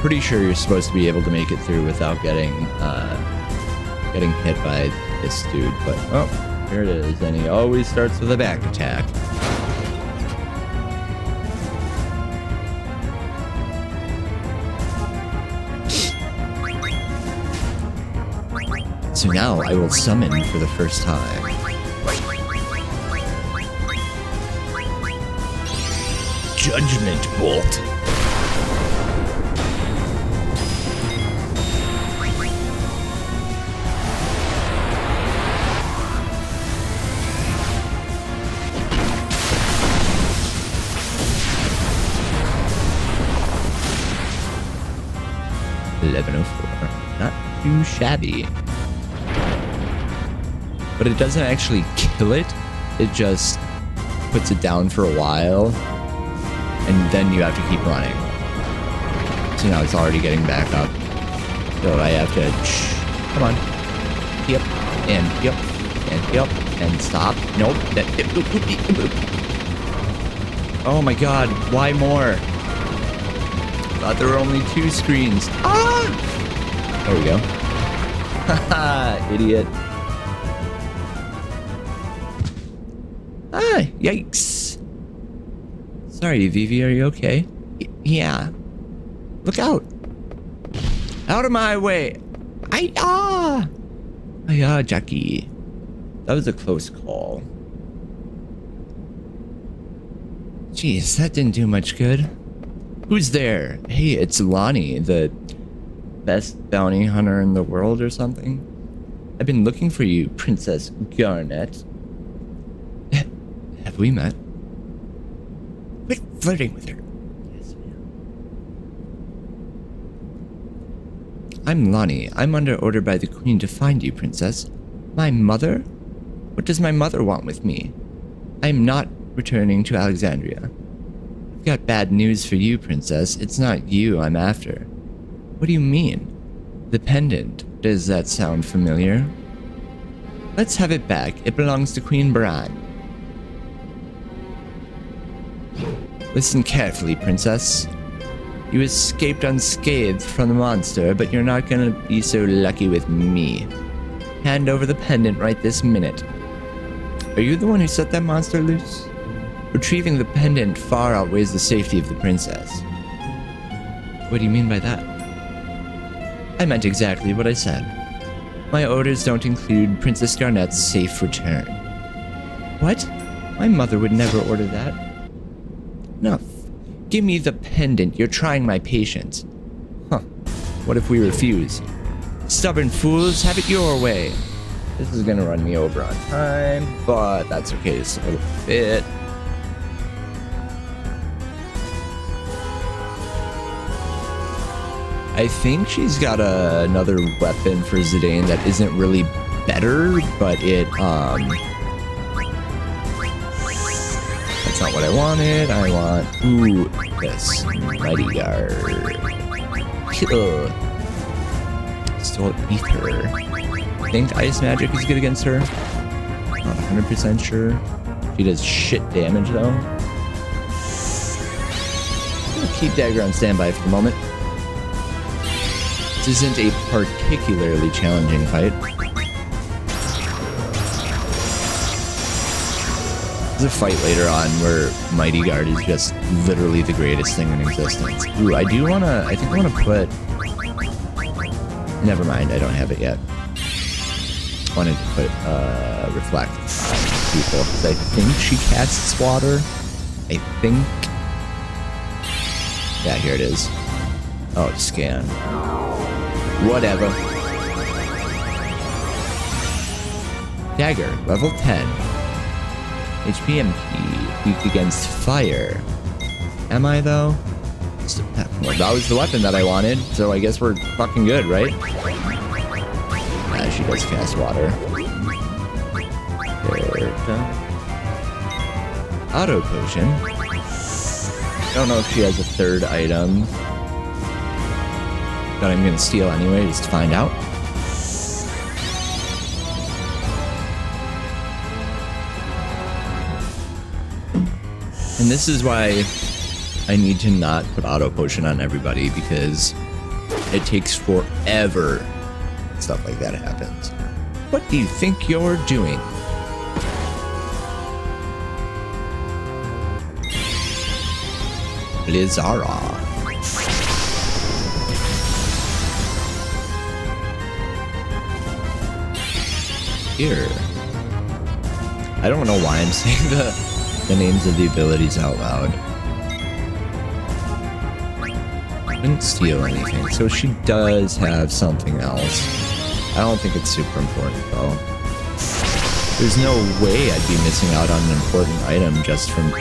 Pretty sure you're supposed to be able to make it through without getting hit by this dude, but oh, here it is, and he always starts with a back attack. So now I will summon for the first time. Judgment Bolt. Not too shabby. But it doesn't actually kill it. It just puts it down for a while. And then you have to keep running. So now it's already getting back up. So I have to... Come on. Yep. And yep. And yep. And stop. Nope. Oh my god. Why more? Thought there were only 2 screens. Ah! There we go. Haha, idiot. Ah, yikes. Sorry, Vivi, are you okay? Yeah. Look out. Out of my way. Jackie. That was a close call. Jeez, that didn't do much good. Who's there? Hey, it's Lonnie, the best bounty hunter in the world or something. I've been looking for you, Princess Garnet. Have we met? Quit flirting with her. Yes, ma'am. I'm Lonnie. I'm under order by the Queen to find you, Princess. My mother? What does my mother want with me? I'm not returning to Alexandria. I've got bad news for you, Princess. It's not you I'm after. What do you mean? The pendant. Does that sound familiar? Let's have it back. It belongs to Queen Brahne. Listen carefully, Princess. You escaped unscathed from the monster, but you're not gonna be so lucky with me. Hand over the pendant right this minute. Are you the one who set that monster loose? Retrieving the pendant far outweighs the safety of the princess. What do you mean by that? I meant exactly what I said. My orders don't include Princess Garnet's safe return. What? My mother would never order that. No. Give me the pendant. You're trying my patience. Huh. What if we refuse? Stubborn fools, have it your way. This is gonna run me over on time, but that's okay. It's a little bit. I think she's got another weapon for Zidane that isn't really better, but it, that's not what I wanted. I want, ooh, this. Mighty Guard. Stole Ether. I think Ice Magic is good against her. Not 100% sure. She does shit damage, though. I'll keep Dagger on standby for the moment. This isn't a particularly challenging fight. There's a fight later on where Mighty Guard is just literally the greatest thing in existence. Ooh, I think I wanna put... Never mind, I don't have it yet. I wanted to put, Reflect on people, because I think she casts water. I think... Yeah, here it is. Oh, scan. Whatever. Dagger, level 10. HP MP, weak against fire. Am I, though? Well, that was the weapon that I wanted, so I guess we're fucking good, right? Yeah, she does cast water. Auto potion. I don't know if she has a third item that I'm gonna steal anyway, just to find out. And this is why I need to not put auto potion on everybody, because it takes forever when stuff like that happens. What do you think you're doing? Blizzara. Here. I don't know why I'm saying the names of the abilities out loud. Didn't steal anything, so she does have something else. I don't think it's super important though. There's no way I'd be missing out on an important item just from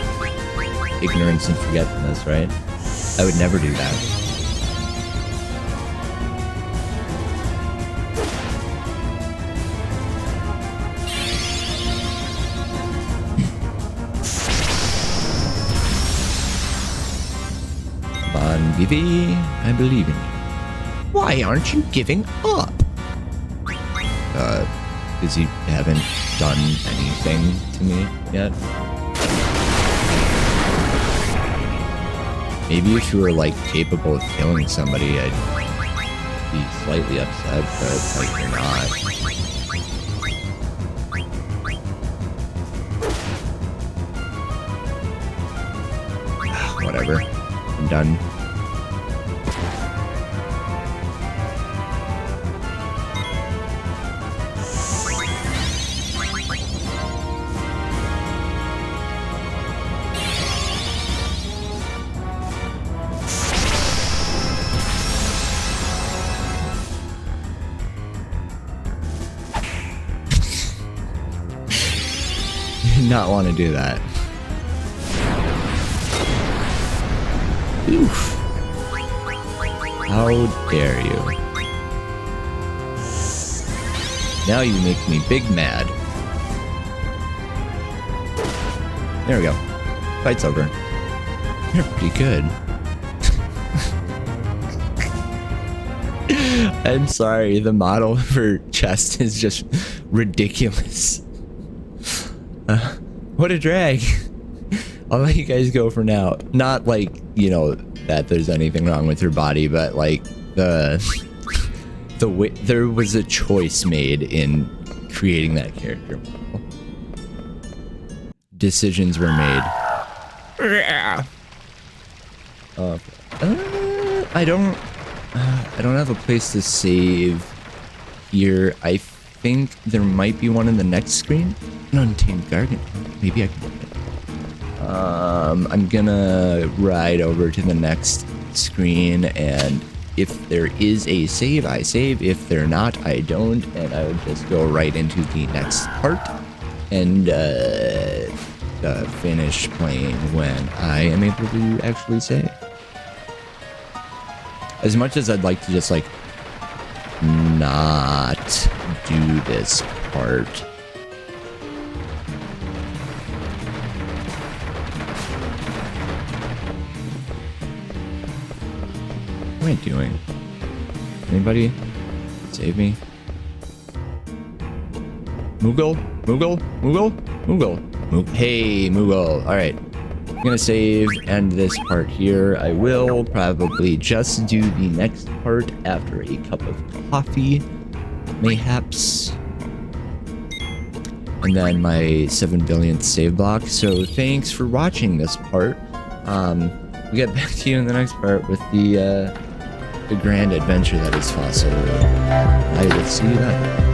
ignorance and forgetfulness, right? I would never do that. Bon Vivi, I believe in you. Why aren't you giving up? Because you haven't done anything to me yet. Maybe if you were, like, capable of killing somebody, I'd be slightly upset, but, like, you're not. Whatever. I'm done. Not want to do that. Oof. How dare you? Now you make me big mad. There we go. Fight's over. You're pretty good. I'm sorry, the model of her chest is just ridiculous. What a drag. I'll let you guys go for now. Not like, you know, that there's anything wrong with her body, but like the way there was a choice made in creating that character model. Decisions were made. I don't have a place to save here. I think there might be one in the next screen. An untamed garden. Maybe I can get it. I'm gonna ride over to the next screen, and if there is a save, I save. If they're not, I don't, and I would just go right into the next part and finish playing when I am able to actually save. As much as I'd like to just like not do this part. What am I doing? Anybody? Save me. Moogle? Moogle? Moogle? Moogle? Hey, Moogle. Alright. I'm gonna save, end this part here. I will probably just do the next part after a cup of coffee, mayhaps. And then my 7 billionth save block. So thanks for watching this part. We'll get back to you in the next part with the grand adventure that is Fossil. I will see you then.